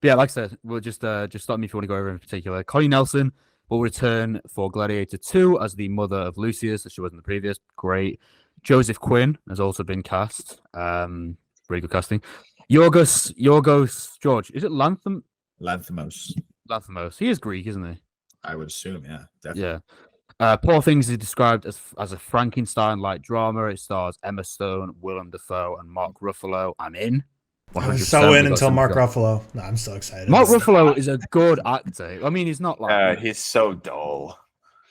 But yeah, like I said, we'll just stop me if you want to go over in particular. Connie Nelson will return for Gladiator 2 as the mother of Lucius, as she was in the previous. Great. Joseph Quinn has also been cast. Really good casting. Yorgos George. Is it Lanthimos? Lanthimos. He is Greek, isn't he? I would assume, yeah, definitely. Yeah. Poor Things is described as a Frankenstein-like drama. It stars Emma Stone, Willem Dafoe, and Mark Ruffalo. I'm in. I was so in until Mark Ruffalo. No, I'm so excited. Mark Ruffalo is a good actor. I mean, he's not like he's so dull.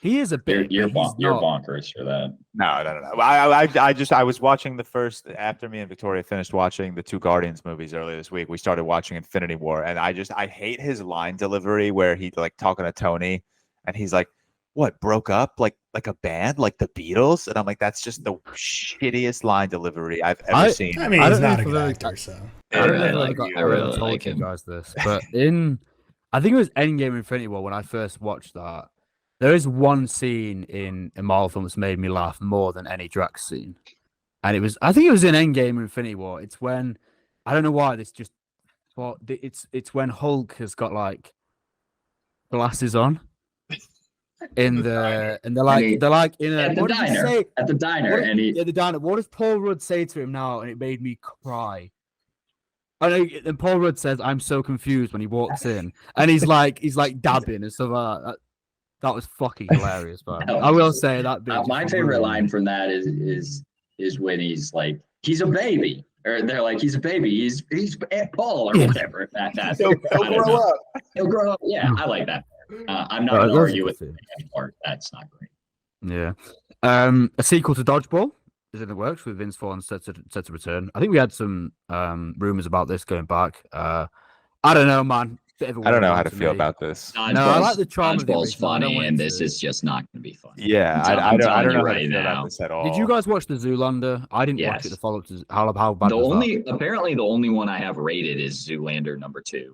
He is a bit. You're bonkers for that. No. I was watching the first after me and Victoria finished watching the 2 Guardians movies earlier this week. We started watching Infinity War, and I hate his line delivery where he like talking to Tony, and he's like, "What broke up like a band like the Beatles?" And I'm like, "That's just the shittiest line delivery I've ever seen." I mean, he's not a good actor, so I really told you guys this, but I think it was Endgame Infinity War when I first watched that. There is one scene in a Marvel film that's made me laugh more than any Drax scene. And I think it was in Endgame Infinity War. It's when, I don't know why, it's when Hulk has got like glasses on. And they're like in at the diner. What does Paul Rudd say to him now? And it made me cry. And Paul Rudd says, "I'm so confused" when he walks in, and he's like dabbing and stuff like that. That was fucking hilarious, but I will say that. My favorite line from that is when he's like, "He's a baby," or they're like, "He's a baby. He's Paul or whatever." He'll grow up. Yeah, I like that. I'm not going to argue with the part. That's not great. Yeah. A sequel to Dodgeball is in the works with Vince Vaughn set to return. I think we had some rumors about this going back. I don't know, man. I don't know how to feel about this. No, I like the charm of Dodgeball's funny, and this is just not going to be funny. Yeah, I don't know how to feel about this at all. Did you guys watch the Zoolander? I didn't watch it to follow up to how bad apparently the only one I have rated is Zoolander #2.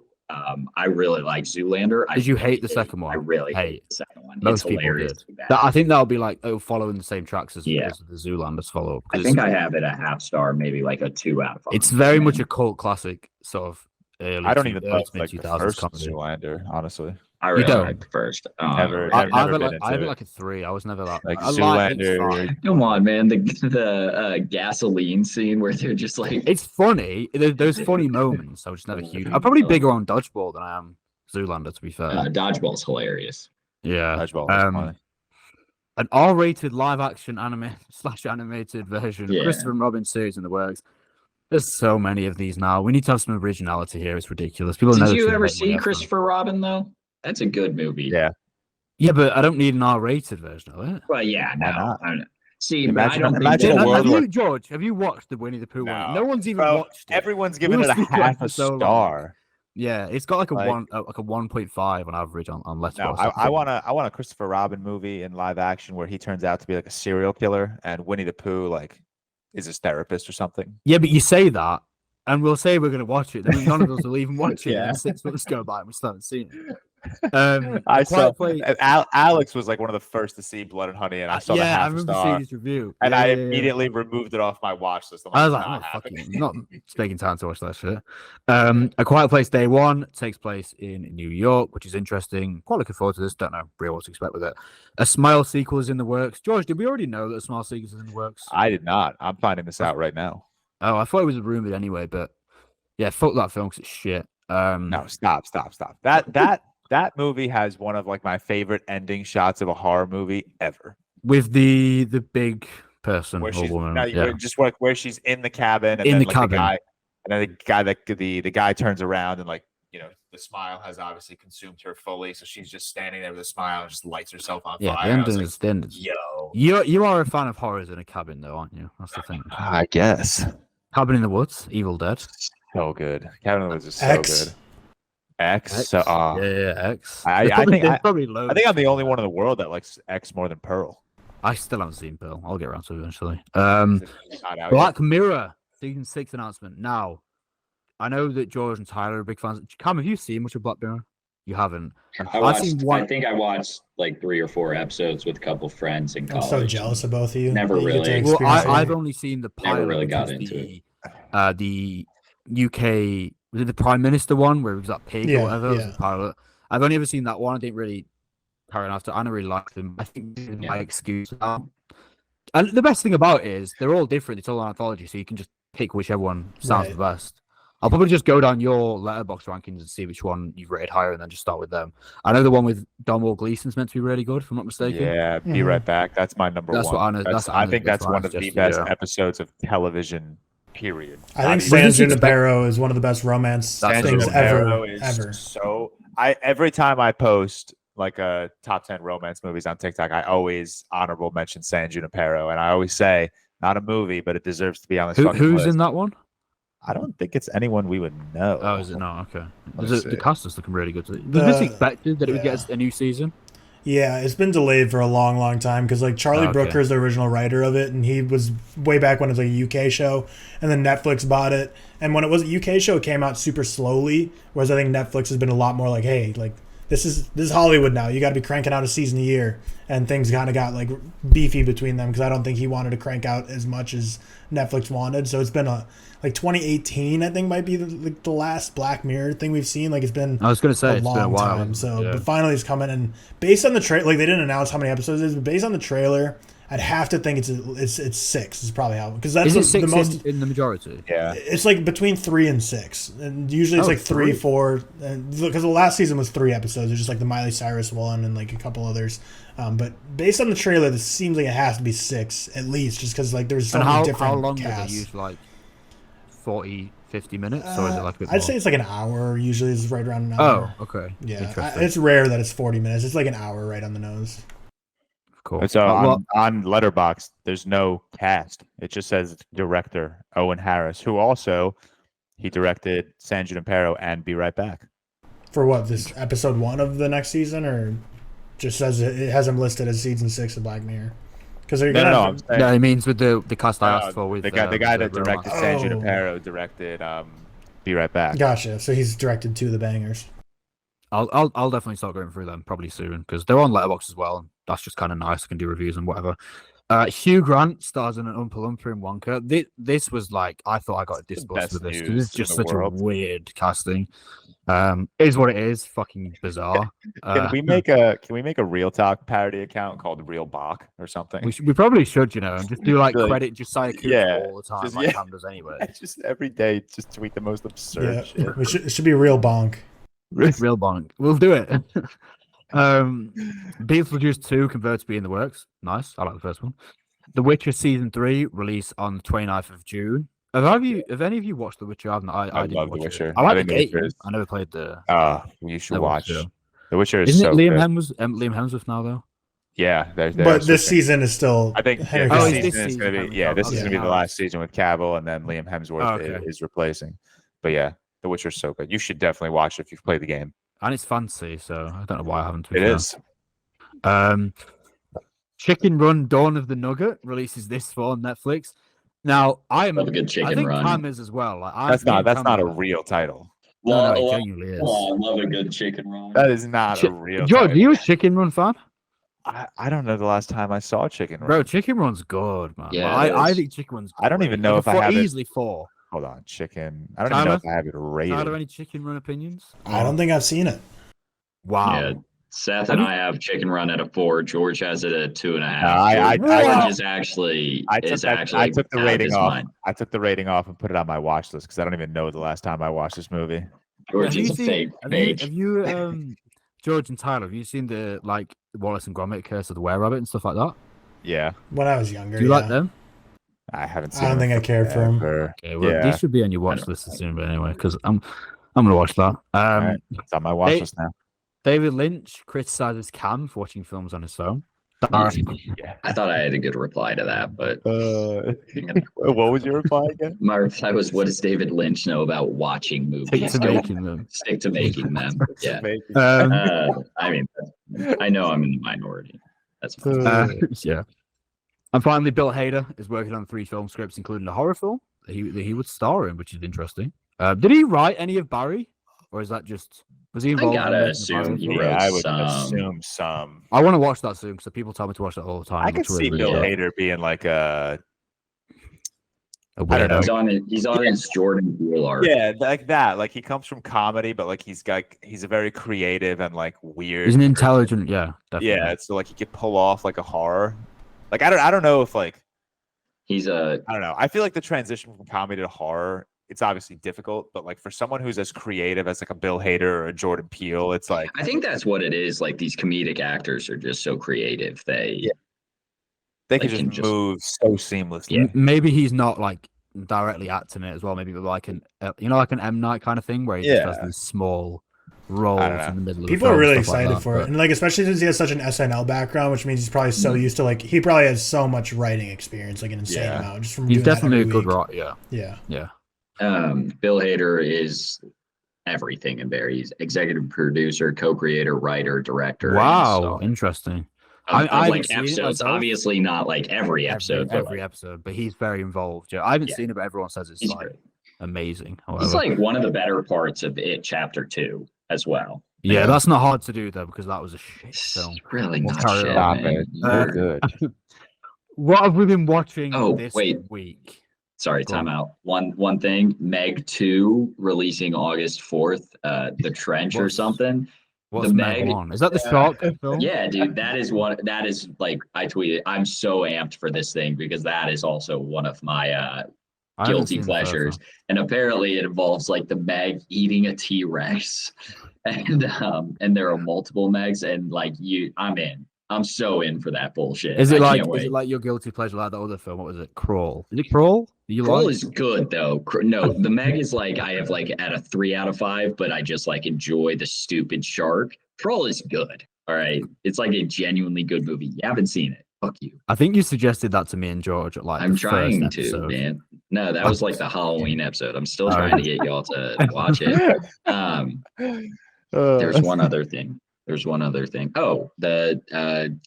I really like Zoolander. Did you hate the second one? I really hate the second one. Most people did. I think that'll be like following the same tracks as the Zoolander's follow up. I think I have it a half star, maybe like a 2 out of 5. It's very much a cult classic, sort of. I don't even love like the first Zoolander, honestly. I really like the first. I have it like a 3. I was never that. Like Zoolander. Come on, man. The gasoline scene where they're just like. It's funny. There's funny moments. I was just never huge. I'm probably bigger on Dodgeball than I am Zoolander, to be fair. Dodgeball's hilarious. Yeah. Dodgeball is funny. An R-rated live-action animated version of Christopher Robin series in the works. There's so many of these now. We need to have some originality here. It's ridiculous. Did you ever see Christopher Robin, though? That's a good movie. Yeah. Yeah, but I don't need an R-rated version of it. Well, yeah, no. I don't know. See, George, have you watched the Winnie the Pooh one? No one's even watched it. Everyone's giving it a half a star. Yeah, it's got like a 1.5 on average on Letterboxd. No, I want a Christopher Robin movie in live action where he turns out to be like a serial killer and Winnie the Pooh like is his therapist or something. Yeah, but you say that, and we'll say we're going to watch it. Then none of us will even watch it. And 6 months go by, and we still haven't seen it. Alex was like one of the first to see Blood and Honey, and I saw the half I remember star, seeing his review, and I immediately removed it off my watch list. I was like, I'm not taking time to watch that shit. A Quiet Place Day 1 takes place in New York, which is interesting. Quite looking forward to this. Don't know really what to expect with it. A Smile sequel is in the works. George, did we already know that a Smile sequel is in the works? I did not. I'm finding this out right now. Oh, I thought it was rumored anyway, but yeah, fuck that film because it's shit. No, stop. That movie has one of like my favorite ending shots of a horror movie ever. With the big person or woman, where she's in the cabin, and in then, the like, cabin, the guy turns around and like the smile has obviously consumed her fully, so she's just standing there with a smile and just lights herself on fire. You are a fan of horrors in a cabin, though, aren't you? That's the thing. I guess. Cabin in the Woods, Evil Dead, so good. Cabin in the Woods is so good. X. X. I think I'm the only one in the world that likes X more than Pearl. I still haven't seen Pearl. I'll get around to it eventually. Black Mirror season 6 announcement. Now, I know that George and Tyler are big fans. Cam, have you seen much of Black Mirror? You haven't. I think I watched like 3 or 4 episodes with a couple friends in college. I'm so jealous of both of you. Never really. Well, I've only seen the pilot. Never really got into it. The UK was it the Prime Minister one where it was that pig or whatever? It was Yeah. a pilot. I've only ever seen that one. I didn't really carry on after. I don't really like them. I think this is my excuse now. And the best thing about it is they're all different. It's all an anthology, so you can just pick whichever one sounds the best. I'll probably just go down your letterbox rankings and see which one you've rated higher, and then just start with them. I know the one with Donald Gleason's meant to be really good, if I'm not mistaken. Yeah, Be Right Back. That's my number That's one. what I know. I think that's one of the best episodes of television. Period. I think San Junipero is one of the best romance things ever. So every time I post like a top 10 romance movies on TikTok, I always honorable mention San Junipero, and I always say not a movie, but it deserves to be on this. Who's in that one? I don't think it's anyone we would know. Oh, is it? No, okay. The cast is looking really good. Was this expected that it would get a new season? Yeah, it's been delayed for a long, long time because like Charlie Brooker is the original writer of it, and he was way back when it was like a UK show, and then Netflix bought it. And when it was a UK show, it came out super slowly. Whereas I think Netflix has been a lot more like, hey, like this is Hollywood now. You got to be cranking out a season a year, and things kind of got like beefy between them because I don't think he wanted to crank out as much as Netflix wanted. So it's been like 2018, I think might be the last Black Mirror thing we've seen. Like it's been I was gonna say it's long been a while. time. So but finally it's coming, and based on the trailer, like they didn't announce how many episodes it is, but based on the trailer, I'd have to think it's 6 is probably how, because that's the most in the majority. Yeah, it's like between 3 and 6, and usually it's like 3, 4, and because the last season was 3 episodes. It's just like the Miley Cyrus one and like a couple others. But based on the trailer, this seems like it has to be 6 at least, just because like there's so many different how long casts. do they use, like 40, 50 minutes, or is it like a bit I'd more? say it's like an hour. Usually it's right around an hour. Oh, okay. Yeah, it's rare that it's 40 minutes. It's like an hour right on the nose. Cool. So on Letterboxd, there's no cast. It just says director Owen Harris, who also he directed San Junipero and Be Right Back. For what, this episode 1 of the next season, or just says it has him listed as season 6 of Black Mirror? Because No, it means with the cast I asked for. With the guy that directed San Junipero directed Be Right Back. Gotcha. So he's directed 2 of the bangers. I'll definitely start going through them probably soon because they're on Letterboxd as well. And that's just kind of nice. I can do reviews and whatever. Hugh Grant stars in an Oompa Loompa in Wonka. This was like, I thought I got a disbust with this because it's just such a weird casting. Is what it is. Fucking bizarre. Can we make a ReelTok parody account called ReelBach or something? We probably should, and just do like credit Josiah Cooper all the time, just, like Cam does anyway. Just every day, just tweet the most absurd shit. It should be Real Bonk. Real Bonk. We'll do it. Beetlejuice 2 converted to be in the works. Nice. I like the first one. The Witcher Season 3 release on the 29th of June. Have any of you watched The Witcher? I haven't. I didn't love watch The Witcher. I like the game. I never played the. You should watch. The Witcher is Isn't so it Liam good. Liam Hemsworth now though? Yeah, but this season is still. I think this season is going to be. Yeah, this is going to be the last season with Cavill, and then Liam Hemsworth is replacing. But yeah, The Witcher's so good. You should definitely watch it if you've played the game. And it's fancy, so I don't know why I haven't. It is. Chicken Run: Dawn of the Nugget releases this fall on Netflix. Now I love a good Chicken I think Run. Cam is as well. Like, that's not a real title. No, it genuinely is. I love a good Chicken Run. That is not a real. George, title. are you a Chicken Run fan? I don't know the last time I saw Chicken Run. Bro, Chicken Run's good, man. Yeah, I think Chicken Run's good. I don't even know if I have easily 4. Hold on, Chicken. I don't even know if I have it rated. Are there any Chicken Run opinions? I don't think I've seen it. Wow. Yeah, Seth and I have Chicken Run at a 4. George has it at 2.5. I is actually I took the rating off. I took the rating off and put it on my watch list because I don't even know the last time I watched this movie. George is a fake. Have you George and Tyler, have you seen the Wallace and Gromit Curse of the Were-Rabbit and stuff like that? Yeah. When I was younger. Do you like them? I haven't seen. I don't think I cared for them. Okay, well, these should be on your watch list soon, but anyway, because I'm gonna watch that. Right, it's on my watch list now. David Lynch criticizes Cam for watching films on his phone. I thought I had a good reply to that, but what was your reply again? My reply was, "What does David Lynch know about watching movies? Stick to making them. Stick to making them." Yeah. I mean, I know I'm in the minority. That's fine. Yeah. And finally, Bill Hader is working on 3 film scripts, including a horror film that he would star in, which is interesting. Did he write any of Barry, or is that just? Was he involved? I gotta assume he wrote I would some. assume some. I want to watch that soon because people tell me to watch that all the time. I could see Bill Hader being like a I don't know. He's on his Jordan Peele arc. Yeah, like that. Like he comes from comedy, but like he's a very creative and like weird. He's an intelligent, definitely. Yeah, so like he could pull off like a horror. Like I don't know if like I don't know. I feel like the transition from comedy to horror, it's obviously difficult, but like for someone who's as creative as like a Bill Hader or a Jordan Peele, it's like I think that's what it is. Like these comedic actors are just so creative. They can just move so seamlessly. Yeah. Maybe he's not like directly acting it as well. Maybe like an like an M Night kind of thing where he just has these small roles in the middle of people the film, are really stuff like excited that, for it, and like especially since he has such an SNL background, which means he's probably so used to like he probably has so much writing experience, like an insane amount. Just from he's doing definitely a that good week. writer. Yeah. Bill Hader is everything in there. He's executive producer, co-creator, writer, director. Wow, interesting. I like episodes, obviously not like every episode, but he's very involved. Yeah, I haven't seen it, but everyone says it's like amazing. However. He's like one of the better parts of It Chapter 2 as well. Yeah, that's not hard to do though because that was a shit film. It's really not shit, man. Good. What have we been watching this week? Sorry, time out. One thing. Meg 2 releasing August 4th. The Trench or something. What's Meg 1? Is that the shark film? Yeah, dude. That is like I tweeted. I'm so amped for this thing because that is also one of my guilty pleasures. And apparently it involves like the Meg eating a T-Rex. And there are multiple Megs and like I'm in. I'm so in for that bullshit. Is it like your guilty pleasure like the other film? What was it? Crawl. Is it Crawl? Crawl is good though. No, the Meg is like I have like at a 3 out of 5, but I just like enjoy the stupid shark. Crawl is good. All right. It's like a genuinely good movie. You haven't seen it. Fuck you. I think you suggested that to me and George at like I'm trying to, man. No, that was like the Halloween episode. I'm still trying to get y'all to watch it. There's one other thing. Oh, the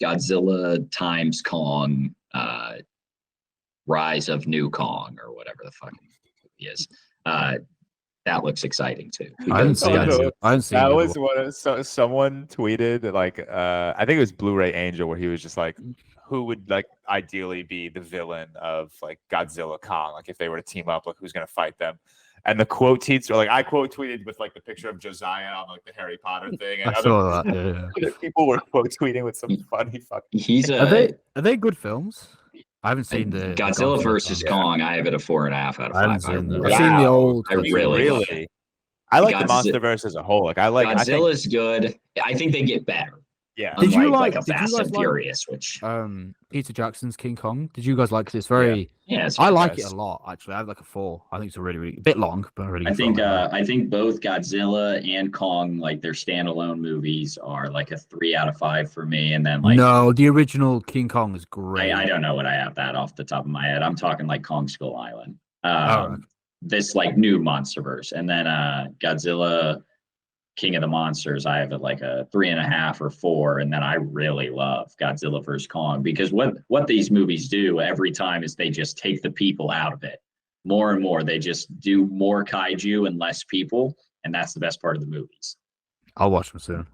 Godzilla times Kong, Rise of New Kong, or whatever the fuck he is. That looks exciting too. I didn't see it. That was what someone tweeted. Like, I think it was Blu-ray Angel, where he was just like, "Who would like ideally be the villain of like Godzilla Kong? Like, if they were to team up, like who's gonna fight them?" And the quote tweets are like, I quote tweeted with like the picture of Josiah on like the Harry Potter thing. And other people were quote tweeting with some funny fucking. Are they good films? I haven't seen the Godzilla versus Kong. I have it a 4.5 out of 5. I've seen the old. I really. I like the MonsterVerse as a whole. Like Godzilla's good. I think they get better. Yeah. Did you like a Fast and Furious, which Peter Jackson's King Kong? Did you guys like this? I like it a lot. Actually, I have like a 4. I think it's a really bit long, but really. I think both Godzilla and Kong, like their standalone movies, are like a 3 out of 5 for me. And then like the original King Kong is great. I don't know what I have that off the top of my head. I'm talking like Kong Skull Island. This like new MonsterVerse, and then Godzilla King of the Monsters, I have it like a 3.5 or 4, and then I really love Godzilla vs. Kong because what these movies do every time is they just take the people out of it more and more. They just do more kaiju and less people, and that's the best part of the movies. I'll watch them soon.